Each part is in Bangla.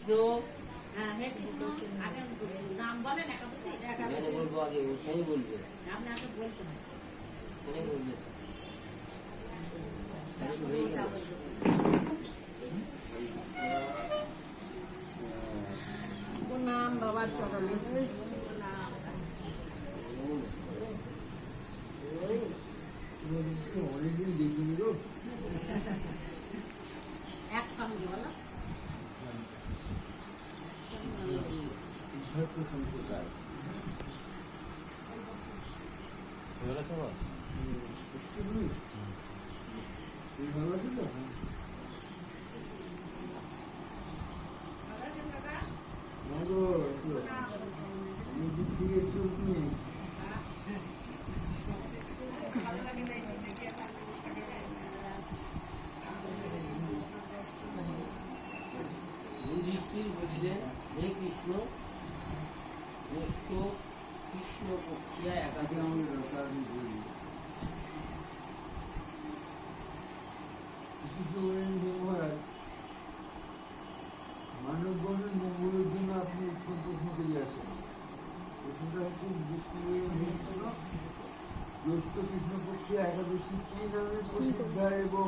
কৃষ্ণ নাম বলেন বলবো আগে ওখানে বলবে আপনি আগে বলতে বলবে নাম বাবার চরণে অনেকদিন দেখিনি গো একসঙ্গে বলো সম্প্রদায় ভালো আছি তো আমি দিক থেকে এসছো তুমি যুধিষ্ঠির বলিলেন হে কৃষ্ণ জ্যৈষ্ঠ কৃষ্ণ পক্ষিয়া একাদশী আমাদের রাস্তা আমি বলি মহারাজ মানবগণের মঙ্গলের জন্য আপনি উত্তর প্রশ্ন করে আসেন প্রশ্নটা হচ্ছে জ্যৈষ্ঠ কৃষ্ণপক্ষে একাদশী কি নামে প্রসিদ্ধ এবং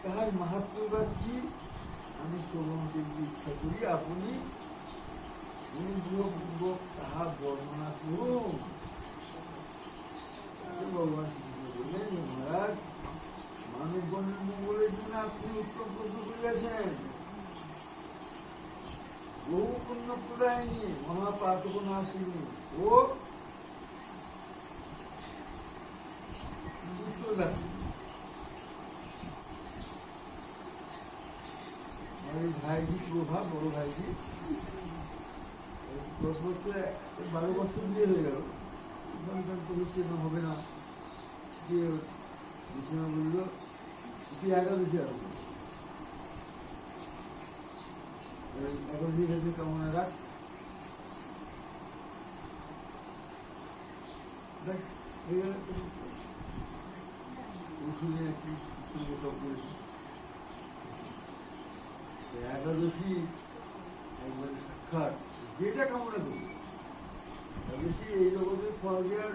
তাহার মাহাত্ম্য বা কি আমি শ্রবণ করতে ইচ্ছা করি আপনি অনুগ্রহপূর্বক তাহা বর্ণনা করুন। ভগবান শ্রীকৃষ্ণ বললেন মহারাজ মানবগণের মঙ্গলের জন্য আপনি উত্তম প্রশ্ন করিয়াছেন বহু পুণ্য প্রদায়িনী মহাপাতক নাশিনী ও ভাইজি প্রভাব বড় ভাইজি 10 বছরে 12 বছর বিয়ে হয়ে গেল সন্তান তো হচ্ছে না হবে না যে বলল কি একাদশী একাদশী কাছে কামনা রাখ ব্যাস হয়ে গেল ওষুধে একটি সব করেছি একাদশী একবার সাক্ষাৎ যেটা কামনা করি একাদশী এই জগতের ফল দেওয়ার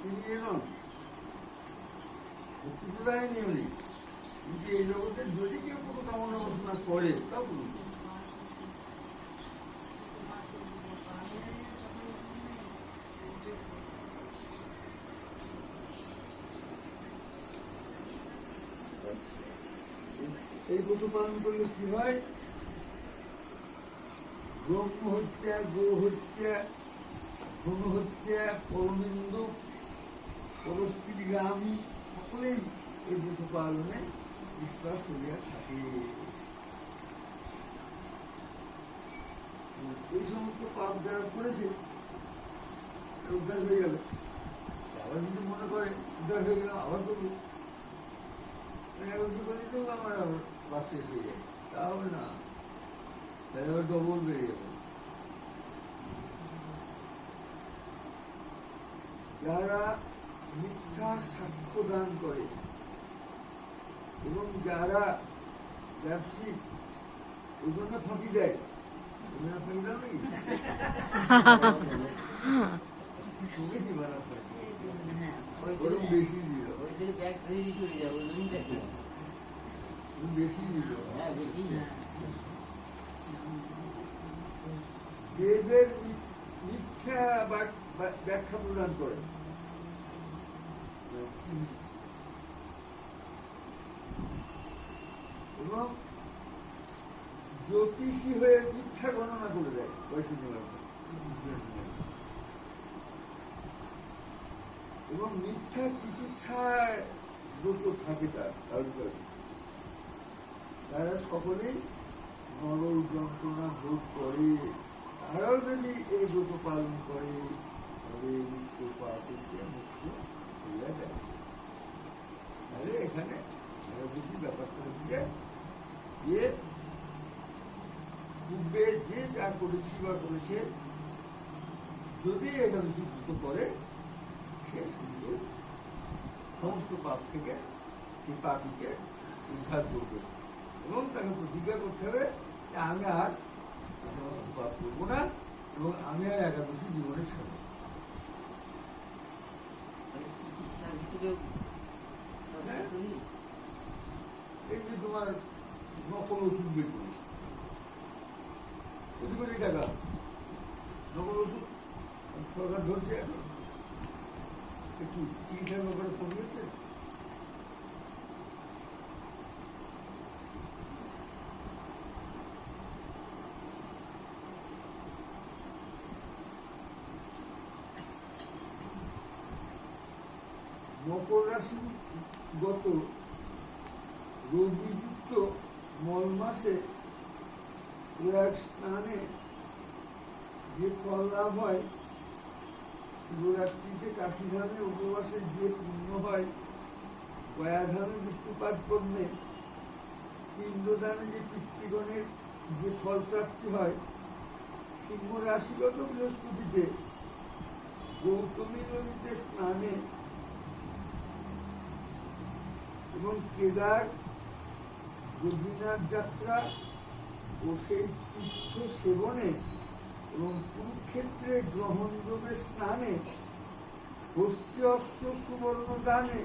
তিনি নন মুক্তিপ্রদায় নিয়ে নেই কিন্তু এই জগতে যদি কেউ কোনো কামনা বাসনা করে তা বলুন এই ব্রত পালন করলে কি হয় ব্রহ্ম হত্যা গো হত্যা ধন হত্যা পরনিন্দু পরস্ত্রীগামী সকলেই এই ব্রত পালনে বিশ্বাস করিয়া থাকে এই সমস্ত পাপ যারা করেছে উদ্ধার হয়ে গেল আবার যদি মনে করে উদ্ধার হয়ে গেলাম আবার করবো আমার আবার বাস শেষ হয়ে যায় তা হবে না তাহলে আবার ডবল বেড়ে যাবে যারা মিথ্যা সাক্ষ্য দান করে এবং যারা ব্যবসায়িক ওই জন্য ফাঁকি দেয় ফাঁকি দাও নাকি শুনেছি বানা ওরকম বেশি দিল বেশি দিল বেদের মিথ্যা ব্যাখ্যা প্রদান করে এবং জ্যোতিষী হয়ে মিথ্যা গণনা করে দেয় এবং মিথ্যা চিকিৎসায় ব্রত থাকে তারা সকলেই নরক যন্ত্রণা ভোগ করে তারাও যদি এই ব্রত পালন করে তবে মৃত্যু পাপ মুক্ত হইয়া যায় তাহলে এখানে ব্যাপারটা হচ্ছে যে পূর্বে যে যা করেছি বা করেছে যদি একাদশী ব্রত করে সে কিন্তু সমস্ত পাপ থেকে সেই পাপিকে উদ্ধার করবে এবং তাকে প্রতিজ্ঞা করতে হবে আমি আর পাপ করবো না এবং আমি আর একাদশী জীবনে ছাড়বো। মানে চিকিৎসার ভিতরেও হ্যাঁ। করি। এই যে তোমার নকল ওষুধ বের করেছে, কোটি কোটি টাকা নকল ওষুধ সরকার ধরছে, এখন একটু চিকিৎসার ব্যাপারে কমিয়েছে। মকর রাশিগত রবিযুক্ত মল মাসে প্রয়াগ স্নানে যে ফল লাভ হয়, শিবরাত্রিতে কাশীধামে উপবাসে যে পুণ্য হয়, গয়াধামে বিষ্ণুপাদ কর্মে পিণ্ডদানে যে পিতৃগণের যে ফল প্রাপ্তি হয়, সিংহ রাশিগত বৃহস্পতিতে গৌতমী নদীতে স্নানে এবং কেদার বদ্রীনাথ যাত্রা ও সেই তীর্থ সেবনে এবং কুরুক্ষেত্রে গ্রহণযোগে স্নানে, হস্তি অস্ত্র সুবর্ণ দানে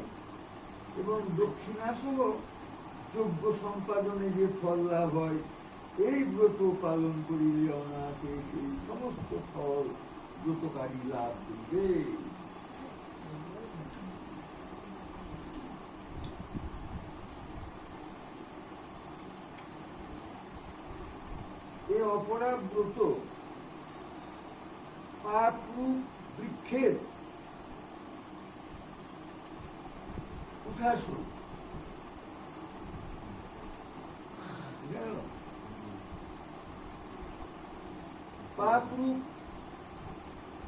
এবং দক্ষিণাসহ যজ্ঞ সম্পাদনে যে ফল লাভ হয়, এই ব্রত পালন করিলে অনায়াসে সেই সমস্ত ফল ব্রতকারী লাভ করিবে। এই অপরা ব্রত পাপরূপ বৃক্ষের উঠাস্বরূপ। পাপরূপ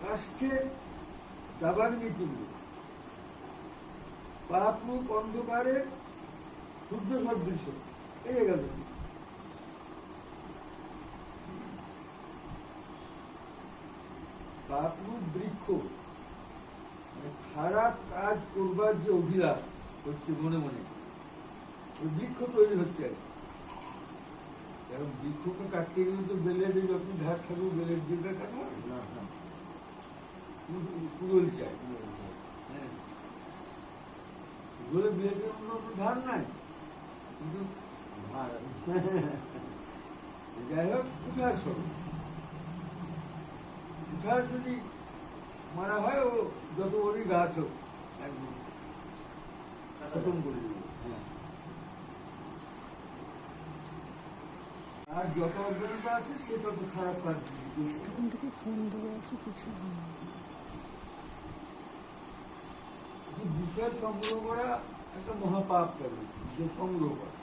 কাষ্ঠের দাবার মৃত্যুল্য, পাপরূপ অন্ধকারের সূর্য সদৃশ। এই এগারো পাপরূপ বৃক্ষ, মানে খারাপ কাজ করবার যে অভিলাষ হচ্ছে মনে মনে, ওই বৃক্ষ তৈরি হচ্ছে আর কি। কারণ বৃক্ষকে কাটতে গেলে তো বেলের যখন ধার থাকবে বেলের দিকটা কাটা হবে না, কুড়োল চাই। হ্যাঁ, কুড়োলে বেলের অন্য ধার নাই, কিন্তু যাই হোক কুঠার সব কুঠার যদি মারা হয়, ও যত ওরই গাছ হোক একদম খতম করে দেবে। আর যত অজ্ঞানতা আছে সে তত খারাপ কাজ তখন থেকে ফোন ধরে আছে, কিছু হয়নি। বিষয় সংগ্রহ করা একটা মহাপাপ করে, বিষয় সংগ্রহ করা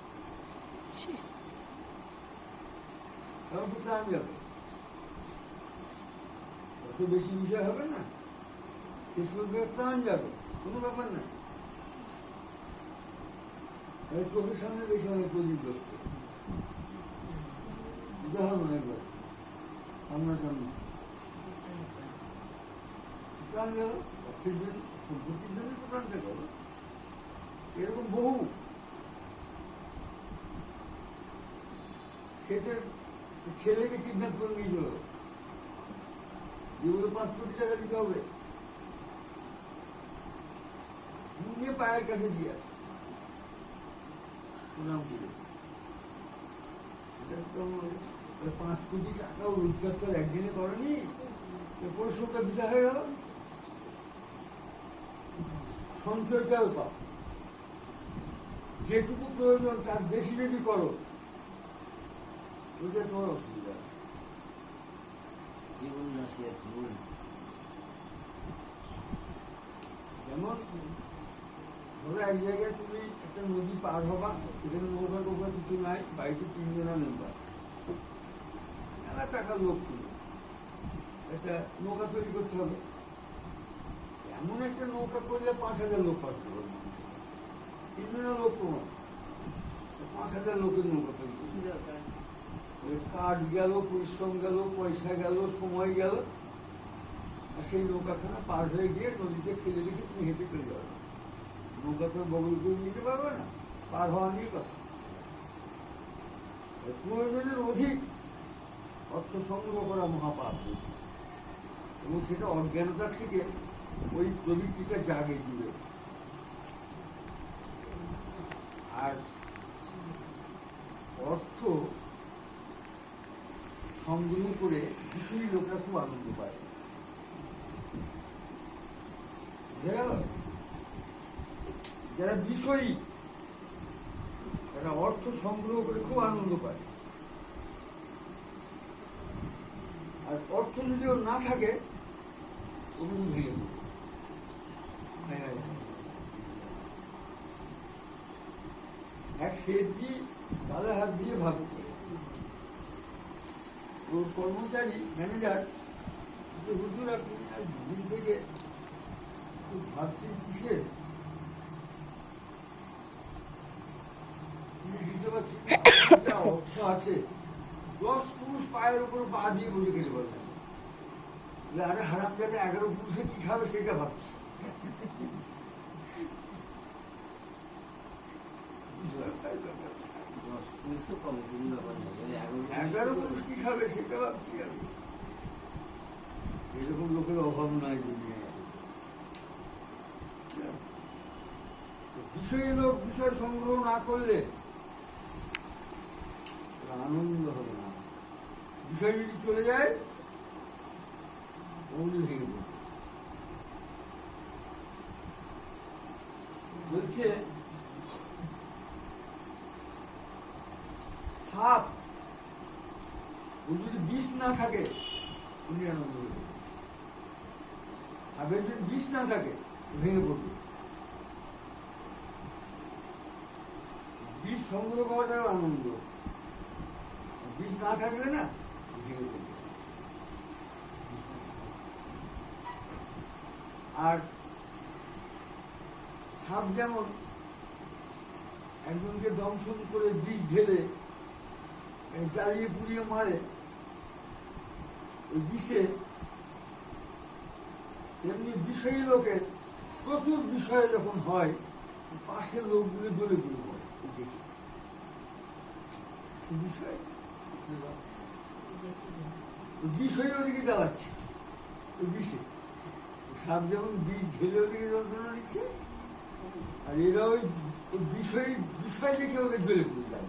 ছি, তাও তো প্রাণ যাবে, অত বেশি বিষয় হবে না, শেষ করবে প্রাণ যাবে, কোনো ব্যাপার না। চোখের সামনে বেশি হবে প্রদীপ দত্ত, উদাহরণ একবার সামনাসামনি প্রাণ গেল, অর্থের জন্য সম্পত্তির জন্য তো প্রাণটা গেল। এরকম বহু সেটা ছেলেকে কিডন্যাপ করে নিয়ে চলো, যেগুলো 5 কোটি টাকা দিতে হবে, নিয়ে পায়ের কাছে দিয়ে আসে প্রণাম করে। 5 কোটি টাকাও রোজগার তো একদিনে করেনি, পরিশ্রমটা বিচার হয়ে গেল। সঞ্চয়টাও পাও, যেটুকু প্রয়োজন তার বেশি যদি করো, ওইটা তোমার অসুবিধা আছে। জীবন রাশি আর জীবন যেমন ধরো এক জায়গায় তুমি একটা নদী পার হবা, এখানে নৌকা টোকা কিছু নাই, বাড়িতে 3 জনা মেম্বার, মেলা টাকা লোক ছিল, একটা নৌকা তৈরি করতে হবে। এমন একটা নৌকা করলে 5,000 লোক পারতে পারবে, 3 জনা লোক তোমার 5,000 লোকের নৌকা তৈরি করবে। কাঠ গেল, পরিশ্রম গেল, পয়সা গেল, সময় গেল, আর সেই নৌকাখানা পার হয়ে গিয়ে নদীতে ফেলে রেখে তুমি হেঁটে চলে যাবে। নৌকা তো বগল করে নিতে পারবে না, পার হওয়া নিয়ে কথা। প্রয়োজনের অধিক অর্থ সংগ্রহ করা মহাপাপ বলছে। এবং সেটা অজ্ঞানতার থেকে ওই প্রবৃত্তিটা জাগে দিবে। আর অর্থ সংগ্রহ করে বিষয়ী লোকরা খুব আনন্দ পায়। যারা বিষয়ী, তারা অর্থ সংগ্রহ করে খুব আনন্দ পায়। আর অর্থ যদি ওর না থাকে, ওগুলো ভেঙে দেবে। এক শেঠজি তালে হাত দিয়ে ভাবছে, ওর কর্মচারী ম্যানেজার, হুজুর আপনি আজ ঘুম থেকে ভাবছি কিসের, বুঝতে পারছি অর্থ আছে, 10 পুরুষ পায়ের উপর পা দিয়ে বসে খেতে পারবেন। আরে হারাম যাতে 11 পুরুষে কি খাবে সেটা ভাবছি। 11 পুরুষ কি খাবে সেটা ভাবছি আমি। এরকম লোকের অভাব নাই দুনিয়ায়। বিষয়ী লোক বিষয় সংগ্রহ না করলে আনন্দ হবে না। বিষয় যদি চলে যায়, অমনি ভেঙে দেবে। বলছে সাপ, ও যদি বিষ না থাকে উনি আনন্দ হবে। সাপের যদি বিষ না থাকে ভেঙে পড়বে। বিষ সংগ্রহ করাটাও আনন্দ, বিষ না থাকলে না ভেঙে পড়বে। আর সাপ যেমন একজনকে দংশন করে বিষ ঢেলে জ্বালিয়ে পুড়িয়ে মারে, ওই বিষে তেমনি বিষয়ী লোকের প্রচুর বিষয় যখন হয়, পাশের লোকগুলো জ্বলে পুড়ে পড়ে। বিষয় বিষয় ওদিকে জ্বালাচ্ছে, ওই বিষে সাপ যেমন বিষ ঢেলে ওদিকে যন্ত্রণা দিচ্ছে, আর এরা ওই বিষয় বিষয় দেখে ওদের জ্বলে পুড়ে যাবে।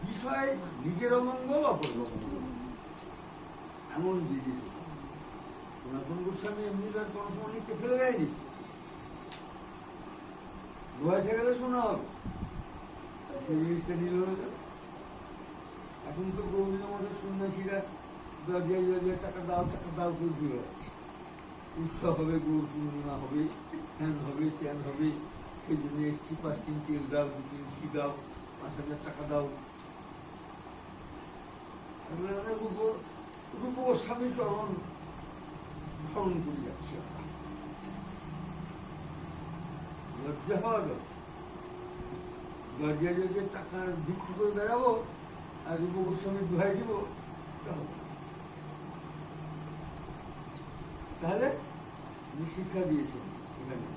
বিষয় নিজের অমঙ্গল অপর এমন জিনিস। সনাতন গোস্বামী এমনি তার কোনো সময় লিখতে ফেলে দেয়নি, ধোয়াছে গেলে শোনা হবে, সেই জিনিসটা নিল না। এখন তো গৌরীর মধ্যে সন্ন্যাসীরা দরজায় দরজায় টাকা দাও করে ঘুরে যাচ্ছে। উৎসব হবে, গৌর পূর্ণিমা হবে, হ্যান হবে, ত্যান হবে, সেই জন্য এসছি, 5 দিন তেল দাও, 2 দিন ঘি দাও, 5,000 টাকা দাও। রূপ গোস্বামী চরণ স্মরণ করে যাচ্ছি। লজ্জা হওয়া গেল, দরজায় দরজায় টাকা ভিক্ষু করে বেড়াবো আর রূপ গোস্বামী দোহাই দিব, তাহলে শিক্ষা দিয়েছেন এখানে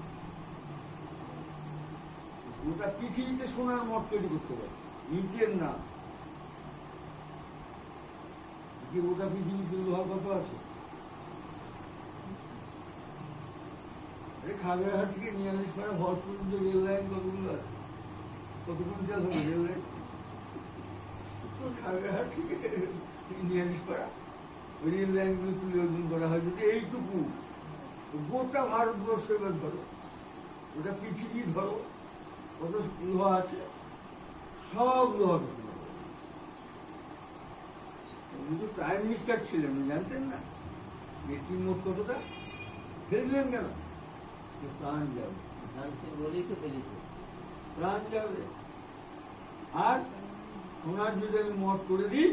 গোটা পৃথিবীতে সোনার মঠ তৈরি করতে পারে, নিচের না। গোটা পৃথিবীতে লোহা কত আছে? খাগড়াহাট থেকে 49 পাড়া ভর পর্যন্ত রেল লাইন কতগুলো আছে? কত কুইন্টাল হবে রেল লাইন? খাগড়াহাট থেকে 49 পাড়া ওই রেল লাইনগুলো তুলে অর্জন করা হয়। যদি এইটুকু গোটা ভারতবর্ষ এবার ধরো, গোটা পৃথিবী ধরো, কত লোহা আছে, সব লোহা। উনি তো প্রাইম মিনিস্টার ছিলেন, জানতেন না ব্যক্তির মোট কতটা? ফেললেন কেন? প্রাণ যাবে, বলেই তো ফেলেছে, প্রাণ যাবে। আর সোনার যদি আমি মঠ করে দিই,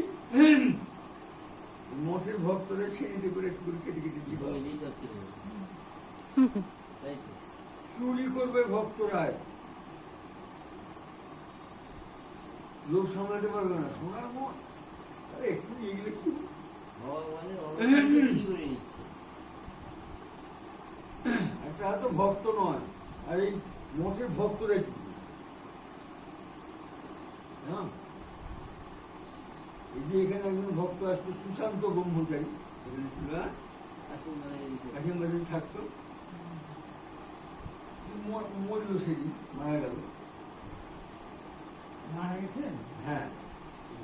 মঠের ভক্তরা ছেড়ে করে একটু করে কেটে কেটে দিব, চুরি করবে ভক্তরা, লোক সামলাতে পারবে না। সোনার মঠ একটু নিয়ে গেলে কি ভগবানের অনুমতি করে নিচ্ছে। তারা তো ভক্ত নয়, আর এই মঠের ভক্তরাই কি? হ্যাঁ, এই যে এখানে একজন ভক্ত আসতো সুশান্ত ব্রহ্মচারী, এখানে ছিল, হ্যাঁ? একেবারে থাকতো, মরল সেদিন, মারা গেল। মারা গেছেন? হ্যাঁ,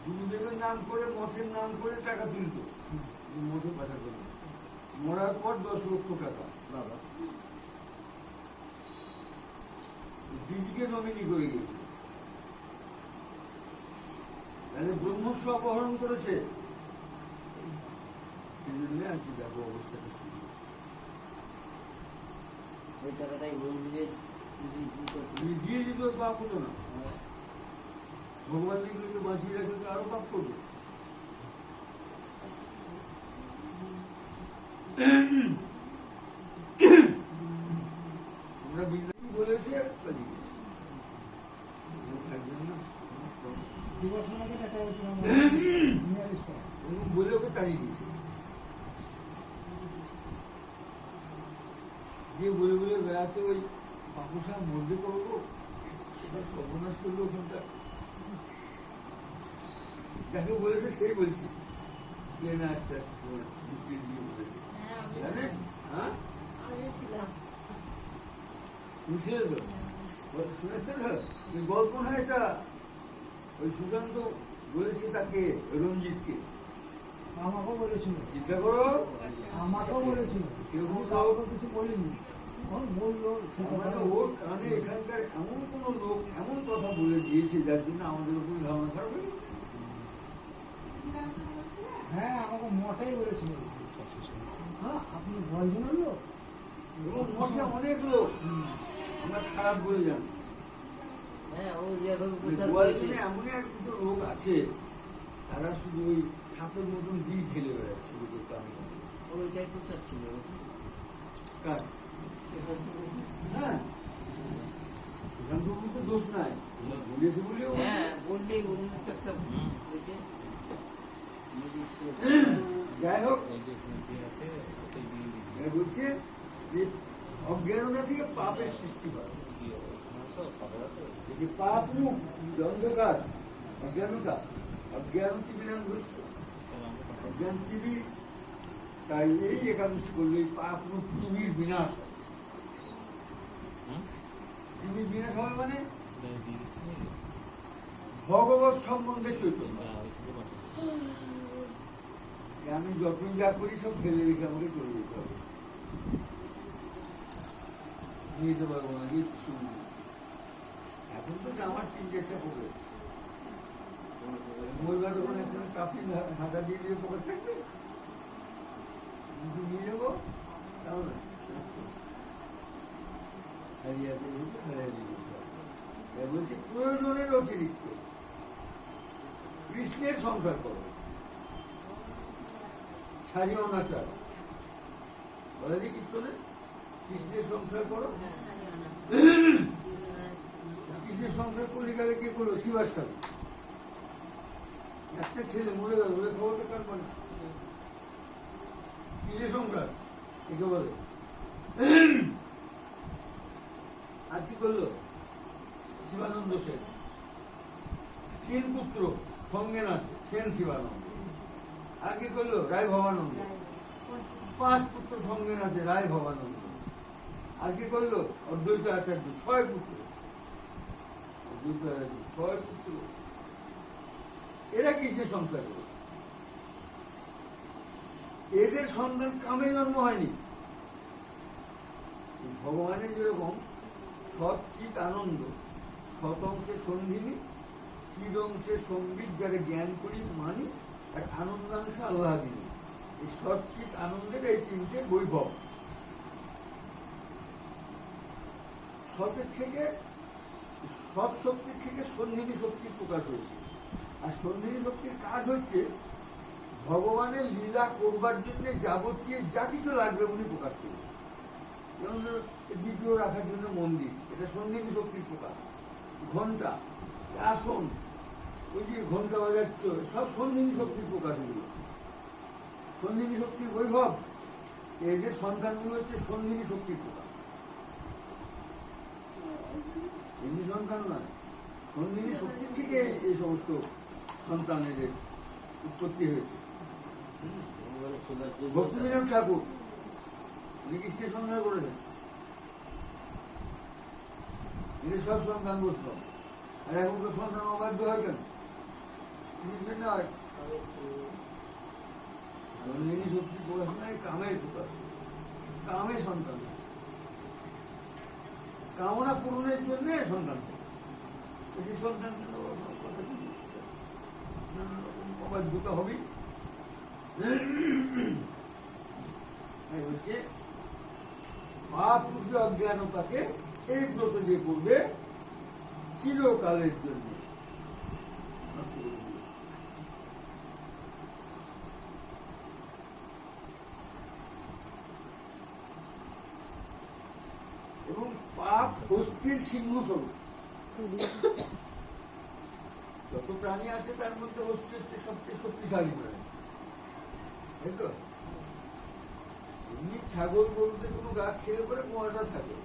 গুরুদেবের নাম করে, মঠের নাম করে টাকা তুলত, মঠে পাঠা করল। মরার পর 10 লক্ষ টাকা বাবা, দিদিকে নমিনি করে গেছে। তাহলে ব্রহ্মস্ব অপহরণ করেছে, সেই জন্য আছি, দেখো অবস্থাটা কি। ওই টাকাটাই মন্দিরে দিয়ে দিত, পাপ হতো না। ভগবান যেগুলোকে বাঁচিয়ে রাখলে তো আরো পাপ করবে। আমরা বিদ্যাপতি বলেছি আর চালিয়ে গেছি। থাকবেন না, 2 বছর আগে দেখা হয়েছিল এরকম বলে ওকে তাড়িয়ে দিয়েছে। যে বলে বলে বেড়াতে ওই পাপুসা মধ্যে করবো, সর্বনাশ করলো ওখানটা। যাকে বলেছে সেই বলছি, ট্রেনে আস্তে আস্তে ঢুকিয়ে দিয়ে বলেছে, হ্যাঁ, আমি জানেন? হ্যাঁ, আমি ছিলাম। বুঝলে তো? শুনেছে তো? এই গল্প না এটা, ওই সুশান্ত বলেছে তাকে, রঞ্জিতকে। আমাকেও বলেছিল, চিন্তা করো, আমাকেও বলেছিল, কিরকম কাউকে কিছু বলিনি। তখন বললো সে মানে কথা ওর কানে এখানকার এমন কোন লোক এমন কথা বলে দিয়েছে যার জন্য আমাদের উপর ধারণা খারাপ হয়ে গেছে। হ্যাঁ, আমাকে মঠাই বলেছিল। হ্যাঁ, আপনি বলবেন লোক এবং মশা অনেক লোক আমরা খারাপ বলে জানি। হ্যাঁ, ও যেভাবে প্রচার করেছে, গোয়ালদিনে এমনই এক দুটো লোক আছে, তারা শুধু ওই সাপের মতন বীজ ঢেলে বেড়াচ্ছে লোকের কানে। ওইটাই প্রচার ছিল। কার? হ্যাঁ, সুশান্ত তো দোষ নাই, বলেছে বলেও হ্যাঁ, বললেই উন্মুক্ত একটা ওই যে যাই হোক, বলছে যে অজ্ঞানতা থেকে পাপের সৃষ্টি হয়। এই যে পাপ মুখ, অন্ধকার, অজ্ঞানতা, অজ্ঞান চিবিনাম ঘোষ, অজ্ঞান চিবি, তাই এই একাদশী করলো, এই পাপ মুখ চিবির বিনাশ। চিবির বিনাশ হবে মানে ভগবত সম্বন্ধে চৈতন্য। আমি যতই যা করি সব ফেলে রেখে আমাকে চলে যেতে হবে, নিয়ে যেতে পারবো না কিচ্ছু। এখন তো আমার 3-4টা পকেট, মহিলা তখন এখন কাপি হাঁটা দিয়ে দিয়ে পকেট থাকবে, কিছু নিয়ে যাবো, তাও না হারিয়াতে বলছে, হারিয়ে দিয়ে বলছে প্রয়োজনের অতিরিক্ত কৃষ্ণের সংসার করো, সারিও না চাল বলে যে কীর্তনে কৃষ্ণের সংসার করো। হ্যাঁ, সারিয়ানা। কৃষ্ণের সংসার করে গেলে কে করলো? শিবাস ঠাকুর। একটা ছেলে মরে গেল, ওদের খবরটা কার মানে? কৃষ্ণের সংসার একে বলে। আর কি করলো? শিবানন্দ সেন, তিন পুত্র সঙ্গে নাচে, সেন শিবানন্দ। আর কি করলো? রায় ভবানন্দ, 5 পুত্র সঙ্গে নাচে, রায় ভবানন্দ। আর কি করলো? অদ্বৈত আচার্য, 6 পুত্র, অদ্বৈত আচার্য 6 পুত্র। এরা কৃষ্ণের সংসার করে, এদের সন্তান কামে জন্ম হয়নি। ভগবানের যেরকম সৎ চিত আনন্দ, সৎ অংশে সন্ধিনী, চিদ অংশে সম্বিত, যারা জ্ঞান করি মানি, আর আনন্দাংশ আল্লাহ দিন। এই সৎ চিত আনন্দের এই 3টে বৈভব। সতের থেকে, সৎ শক্তির থেকে সন্ধিনী শক্তির প্রকাশ হয়েছে। আর সন্ধিনী শক্তির কাজ হচ্ছে ভগবানের লীলা করবার জন্য যাবতীয় যা কিছু লাগবে উনি প্রকাশ করবেন। যেমন দ্বিতীয় রাখার জন্য মন্দির, এটা সন্ধিনী শক্তির প্রকাশ। ঘন্টা, আসন, ওই যে ঘন্টা বাজাচ্ছ, সব সন্ধিনী শক্তির প্রকাশ হল। সন্ধিনী শক্তির বৈভব, এই যে সন্তানগুলো হচ্ছে সন্ধিনী শক্তির প্রকাশ। কেন নয়, সঞ্জীবনী শক্তির থেকে এই সমস্ত সন্তানের উৎপত্তি হয়েছে। ভক্তিবিনোদ ঠাকুর উনি কি স্ত্রী সন্ধান করেছেন? তিনি সব সন্তান বসলাম, আর এখন তো সন্তান অবাধ্য হয় কেন? নয়, সঞ্জীবনী শক্তির পড়াশোনায় কামের প্রকাশ, কামে সন্তান, কামনা পূরণের জন্য সন্তান। সেই সন্তান নানা রকম অবাধ্যতা হবে। হচ্ছে পাপ রূপী অজ্ঞানতাকে এই ব্রত যে করবে চিরকালের জন্য। এবং পাপ হস্তির সিংহ স্বরূপ। যত প্রাণী আছে তার মধ্যে হস্তি হচ্ছে সবচেয়ে শক্তিশালী প্রাণী, তাই তো? এমনি ছাগল বলতে কোনো গাছ খেলে পরে কোয়াটা থাকে,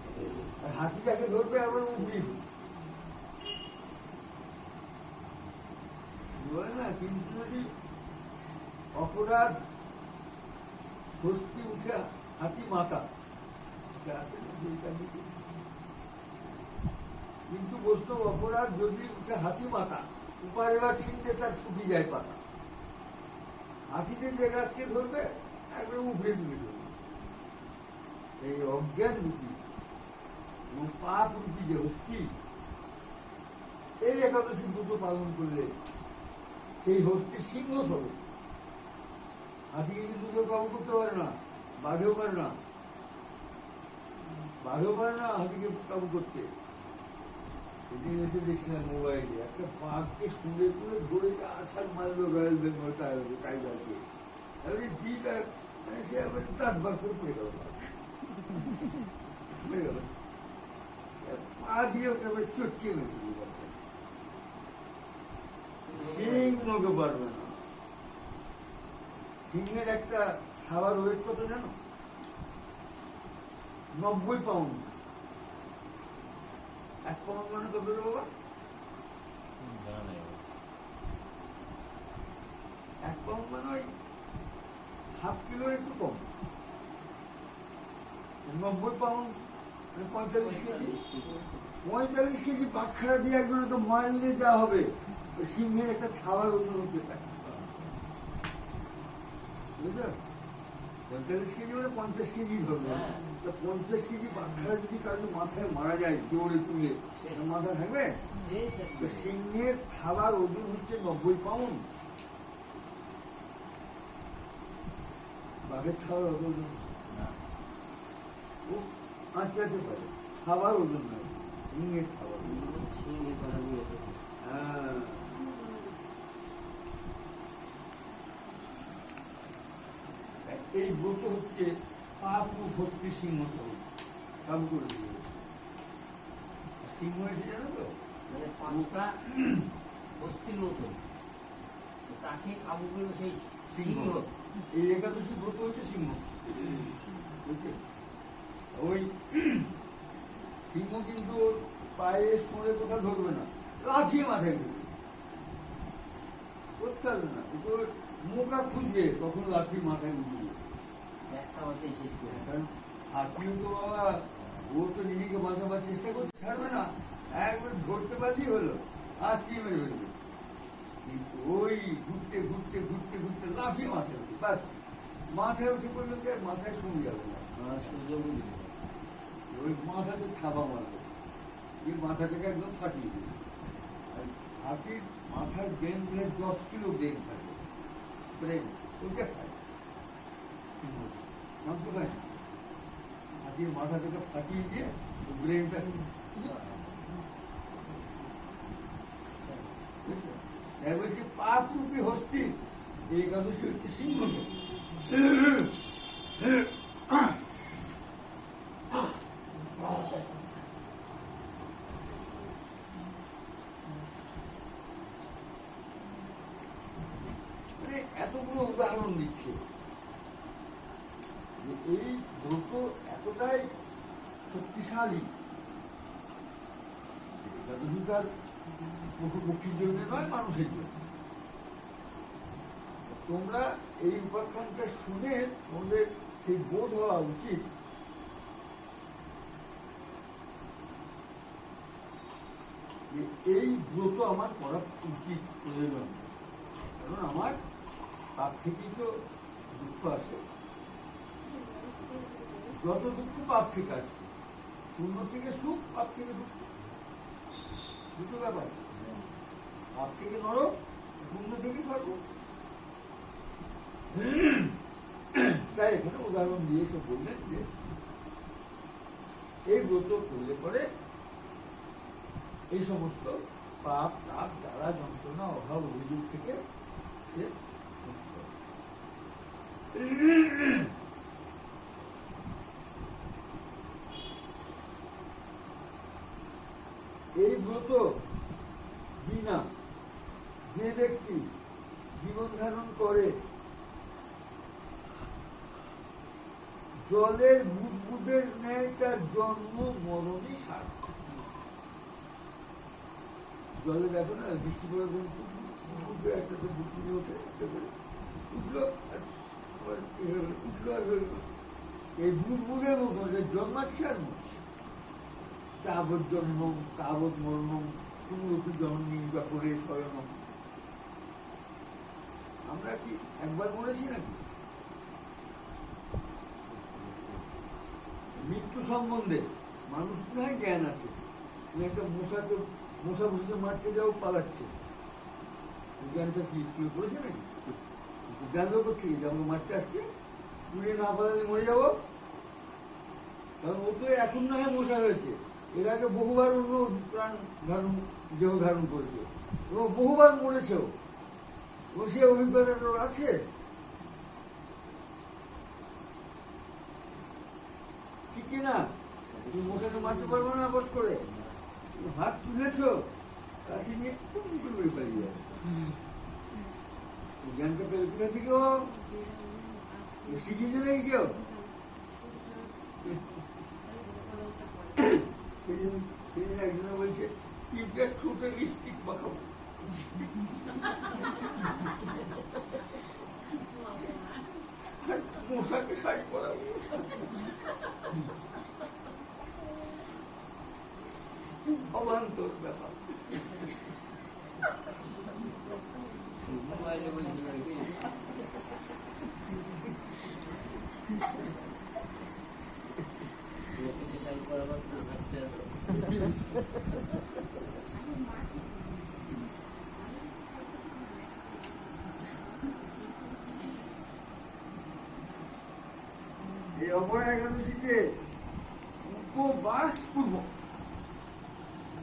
আর হাতি যাকে ধরবে আবার উঠবেই বলে না। কিন্তু যদি অপরাধ হস্তি উঠে হাতি মাথা আছে না, কিন্তু বস্তু অপরাধ যদি উঠে হাতি মাথা উপায় বা ছিনতে তার শুকিয়ে যায় পাতা। হাতিতে যে গাছকে ধরবে একবারে উপরে তুলে ধরবে। এই অজ্ঞান রূপী এবং পাপ রূপী যে হস্তি, এই একাদশী ব্রত পালন করলে সেই হস্তি সিংহ স্বরূপ। হাতিকে কিন্তু কেউ কাবু করতে পারে না, বাঘেও পারে না, বাঘেও পারে না হাতিকে কাবু করতে। সেদিন এসে দেখছিলাম মোবাইলে একটা বাঘকে সুন্দর করে ধরে আসার মারলো রয়্যাল বেঙ্গল টাইগারকে, ঠিক মানে সে আবার দাঁত বার করে পড়ে গেল, পড়ে গেল, পা দিয়ে একেবারে চটকিয়ে মেরে দিল। সিংহকে পারবে না। সিংহের একটা খাবার ওয়েট কত জানো? 90 পাউন্ড। 1 পাউন্ড মানে কত রে বাবা? 1 পাউন্ড মানে ওই হাফ কিলোর একটু কম। 90 পাউন্ড 45 কেজি। 45 কেজি পাটখারা দিয়ে একজন তো ময়ল নিয়ে যাওয়া হবে। সিংহের একটা খাবার ওজন হচ্ছে, বুঝলো? 45 কেজি মানে 50 কেজি ধরবে। 50 কেজি পাটখারা যদি কারো মাথায় মারা যায় জোরে তুলে, মাথা থাকবে? তো সিংহের খাবার ওজন হচ্ছে 90 পাউন্ড। বাঘের খাবার ওজন ও আঁচড়াতে পারে, খাবার ওজন নয়, সিংহের খাবার। হ্যাঁ, এই ব্রত হচ্ছে পাপ ও হস্তি সিংহ স্বরূপ, কাবু করে দিয়ে সিংহ এসে, জানো তো? মানে পাঁচটা হস্তির মতো তাকে কাবু করলো সেই সিংহ। এই একাদশী ব্রত হচ্ছে সিংহ, বুঝলি? ওই সিংহ কিন্তু পায়ে সরে কোথাও ধরবে না, লাফিয়ে মাথায় ঢুকবে, করতে পারবে না। কিন্তু মোকা খুঁজবে তখন লাফিয়ে মাথায় ঢুকবে। একটা মাত্রই শেষ করে, কারণ হাতিও তো বাবা, ও তো নিজেকে বাঁচাবার চেষ্টা করতে ছাড়বে না, একবার ধরতে পারলেই হলো, আসিয়ে মেরে ফেলবে। কিন্তু ওই ঘুরতে ঘুরতে ঘুরতে ঘুরতে লাফিয়ে মাথায় উঠবে, বাস মাথায় উঠে পড়লো, মাথায় শুনে যাবে না, ওই মাথাতে থাবা মারবে, এই মাথাটাকে একদম ফাটিয়ে দেবে। আর হাতির মাথার ব্রেন 10 কিলো ব্রেন থাকে, ব্রেন ওইটা খায়, মাংস খায় না। হাতির মাথাটাকে ফাটিয়ে দিয়ে ব্রেনটা বলছি পাপ রূপী হস্তি। এই একাদশী হচ্ছে সিংহ। মানে এতগুলো উদাহরণ দিচ্ছে, এই ব্রত এতটাই শক্তিশালী, অধিকার পশুপক্ষীর জন্য নয়, মানুষের জন্য। তোমরা এই উপাখ্যানটা শুনে তোমাদের সেই বোধ হওয়া উচিত যে এই ব্রত আমার করা উচিত, প্রয়োজন। কারণ আমার পাপ থেকেই তো দুঃখ আসে, যত দুঃখ পাপ থেকে আসে। পুণ্য থেকে সুখ, পাপ থেকে দুঃখ, দুটো ব্যাপার। পাপ থেকে নরক, পুণ্য থেকে স্বর্গ। তাই এখানে উদাহরণ দিয়ে সে বললেন যে এই ব্রত করলে পরে এই সমস্ত পাপ তাপ জ্বালা যন্ত্রণা অভাব অভিযোগ থেকে সে মুক্ত হবে। এই ব্রত বিনা যে ব্যক্তি জীবন ধারণ করে জলের বুদবুদের ন্যায় তার জন্ম মরণই সার্থক। জলে দেখো না, বৃষ্টি পড়ে উঠবে, একটা তো বুদবুদি ওঠে, উঠলো উঠলো আর এই বুদবুদের মতো জন্মাচ্ছে আর মরছে। তাবৎ জন্মম তাবৎ মরণম পুনরপি জননী ব্যাপরে শয়নম। আমরা কি একবার মরেছি নাকি? মৃত্যু সম্বন্ধে মানুষ নয় জ্ঞান আছে। তুমি একটা মশা বসে মারতে যাও, পালাচ্ছে, জ্ঞানটা কি করেছে নাকি? জানলো করছে যে আমরা মারতে আসছি, পুড়ে না পালালে মরে যাবো। কারণ ও তো এখন না হয় মশা হয়েছে, এর আগে বহুবার অন্য প্রাণ ধারণ দেহ ধারণ করেছে এবং বহুবার মরেছেও, ও সে অভিজ্ঞতা আছে। ঠিক কিনা? তুমি মশাকে মারতে পারবো না আবার করে, হাত তুলেছ কাছে নিয়ে করে পালিয়ে যাবে। জ্ঞানটা পেলে কোথা থেকে শিখিয়েছে নাকি কেউ? একজনে বলছে ছোট লিপস্টিক মাখাবো, মশাকে শাড়ি পরাবো। অবান্তর ব্যাপার। এই অপরা একাদশীতে উপবাস পূর্বক,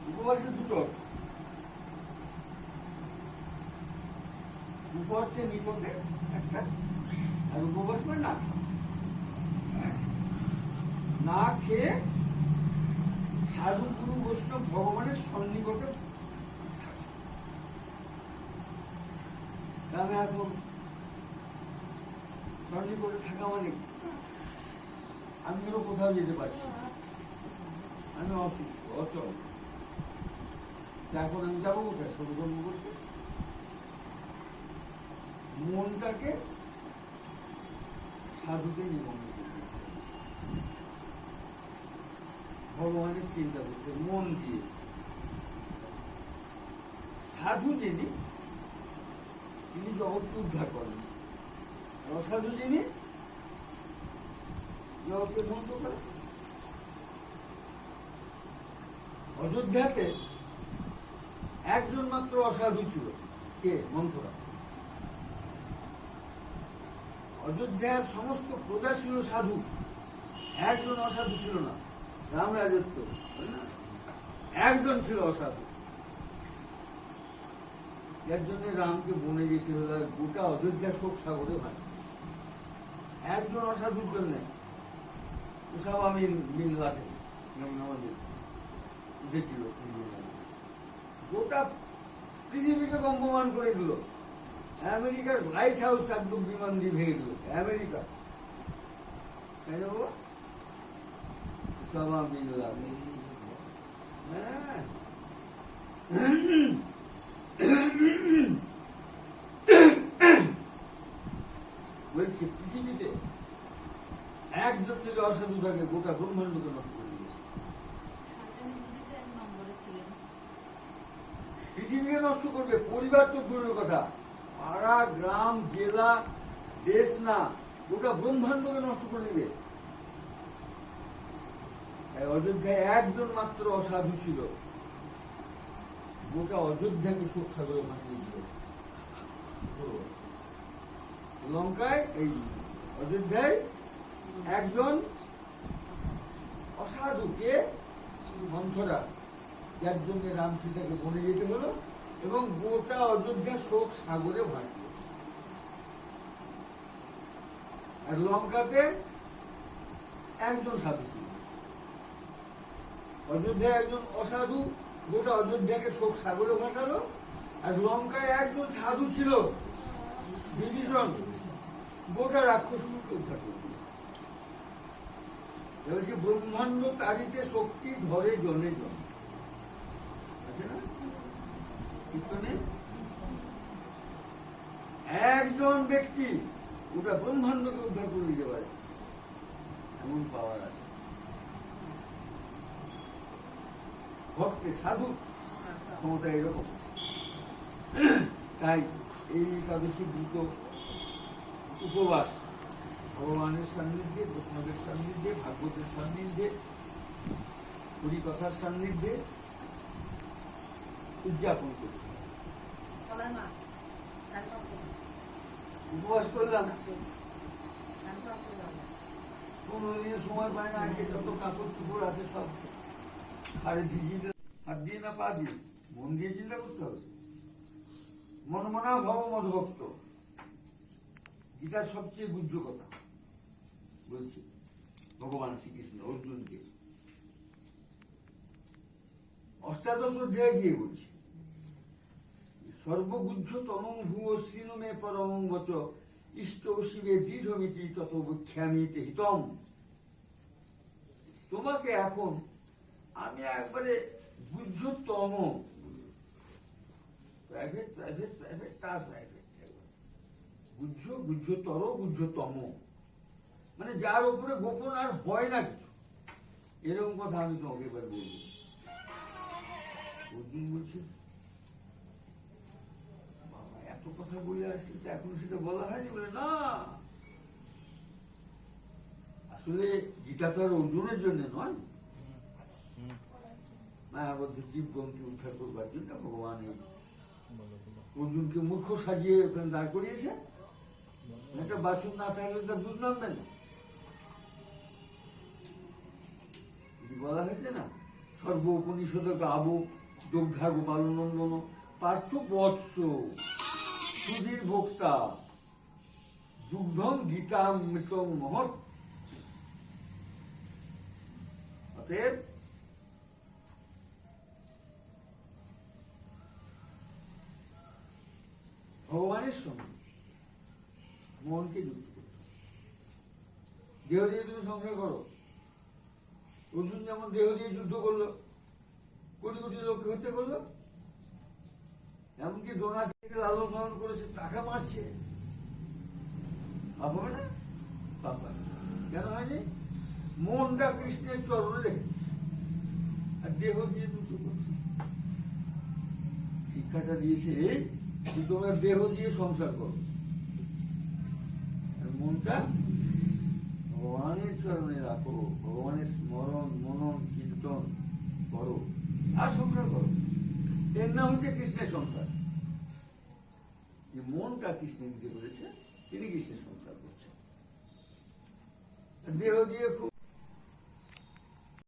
উপবাসের দুটো উপবাসের নিকটে একটা, আর উপবাস মানে না খেয়ে সাধু গুরু বৈষ্ণব ভগবানের সন্নিকটে। আমি এখন সন্নিকটে থাকা মানে আমি ওরা কোথাও যেতে পারছি, আমি অসুস্থ অচল, তারপর আমি যাবো কোথায়? সৎকর্ম করতে। মনটাকে সাধুতে নিবন্ধ করতে, ভগবানের চিন্তা করতে মন দিয়ে। সাধু যিনি, তিনি জগৎকে উদ্ধার করেন, অসাধু যিনি জগৎকে ধ্বংস করেন। অযোধ্যাতে একজন মাত্র অসাধু ছিল, কে? মন্থরা। অযোধ্যার সমস্ত প্রজা ছিল সাধু, একজন অসাধু ছিল না। রাম রাজত্ব একজন ছিল অসাধু, এর জন্য রামকে বনে যেতে হলো, গোটা অযোধ্যা শোক সাগরে ভাসে একজন অসাধুর জন্য। সব আমি মিল্লাতে আমাদের উঠেছিল, গোটা পৃথিবীকে কম্পমান করে দিল। আমেরিকার লাইট হাউস একদম বিমান দিয়ে ভেঙে দিল, আমেরিকা। তাই না বাবা? সব আমি মিল্লা। হ্যাঁ, বলছে পৃথিবীতে একজন যদি অসাধু থাকে গোটা ব্রহ্মাণ্ডকে নষ্ট করে দিয়েছে। শান্তিনিকেতনে এক নম্বরে ছিলেন। পৃথিবীকে নষ্ট করবে, পরিবার তো দূরের কথা, পাড়া গ্রাম জেলা দেশ না, গোটা ব্রহ্মাণ্ডকে নষ্ট করে দিবে। অযোধ্যায় একজন মাত্র অসাধু ছিল, গোটা অযোধ্যাকে শোক সাগরে মাটিয়ে দিল। লঙ্কায় এই অযোধ্যায় একজন অসাধুকে মন্থরা, যার জন্য রাম সীতাকে বনে যেতে হলো এবং গোটা অযোধ্যা শোক সাগরে ভাসল। আর লঙ্কাতে একজন সাধু ছিল, অযোধ্যায় একজন অসাধু গোটা অযোধ্যাকে শোক সাগরে ভাসালো। আর লঙ্কায় একজন সাধু ছিল বিভীষণ, গোটা রাক্ষসগুলোকে উদ্ধার করে দিল। বলছে ব্রহ্মাণ্ড তারিতে শক্তি ধরে জনে জন আছে না কীর্তনে, একজন ব্যক্তি গোটা ব্রহ্মাণ্ডকে উদ্ধার করে দিতে পারে, এমন পাওয়ার আছে ভক্তে সাধু ক্ষমতা এরকম। তাই এই একাদশী দ্রুত উপবাস ভগবানের সান্নিধ্যে, বৈষ্ণবের সান্নিধ্যে, ভাগবতের সান্নিধ্যে, হরিকথার সান্নিধ্যে উদযাপন করতে হবে। চলেন না, তারপর কি? উপবাস করলাম, তারপর কি হবে? কোন দিন সময় পায় না, আজকে যত কাপড় চুপড় আছে সব আরে ভিজিয়ে হাত দিয়ে না পা দিয়ে মন দিয়ে চিন্তা করতে হবে। মনমনা ভব মধভক্ত, গীতার সবচেয়ে গুহ্য কথা বলছি ভগবান শ্রীকৃষ্ণ অর্জুনকে অষ্টাদশ অধ্যায়ে গিয়ে বলছি, সর্বগুহ্য তমং ভুয়ো শ্রীণু মে পরমং বচ ইষ্ট শিবে দৃঢ়মিতি তত বক্ষ্যামিতে হিতম। তোমাকে এখন আমি একবারে গুহ্যতম, প্রাইভেট প্রাইভেট প্রাইভেট তার প্রাইভেট, গুহ্য গুহ্যতর গুহ্যতম, মানে যার উপরে গোপন আর হয় না কিছু, এরকম কথা আমি তোমাকে এবার বলবো। অর্জুন বলছে বাবা এত কথা বলে আসছি, এখন সেটা বলা হয়নি বলে না, আসলে গীতা তো আর অর্জুনের জন্য নয়, মায়াবদ্ধ জীবগণকে উদ্ধার করবার জন্য ভগবান অর্জুনকে মূর্খ সাজিয়ে ওখানে দাঁড় করিয়েছে। একটা বাসন না থাকলে তার দুধ নামবে না, বলা হয়েছে না, সর্ব উপনিষদ গাবো দগ্ধা গোপালনন্দন পার্থ বৎস সুধীর ভোক্তা দুগ্ধং গীতা মৃতং মহৎ। অতএব ভগবানের সঙ্গে মনকে যুক্ত করতে, দেহ দিয়ে তুমি সংসার করো। অর্জুন যেমন দেহ দিয়ে যুদ্ধ করলো, কোটি কোটি লোককে হত্যা করলো, এমনকি দ্রোণাচার্যকে লালন পালন করেছে, টাকা মারছে, পাপ হবে না? পাপ হবে। কেন হয়নি? মনটা কৃষ্ণের চরণে রেখে আর দেহ দিয়ে যুদ্ধ করছে। শিক্ষাটা দিয়েছে এই যে তোমরা দেহ দিয়ে সংসার করো, আর মনটা ভগবানের চরণে রাখো, ভগবানের স্মরণ মনন চিন্তন করো আর সংসার করো। এর নাম হচ্ছে কৃষ্ণের সংসার। যে মনটা কৃষ্ণের দিতে করেছে, তিনি কৃষ্ণের সংসার করছেন। দেহ দিয়ে খুব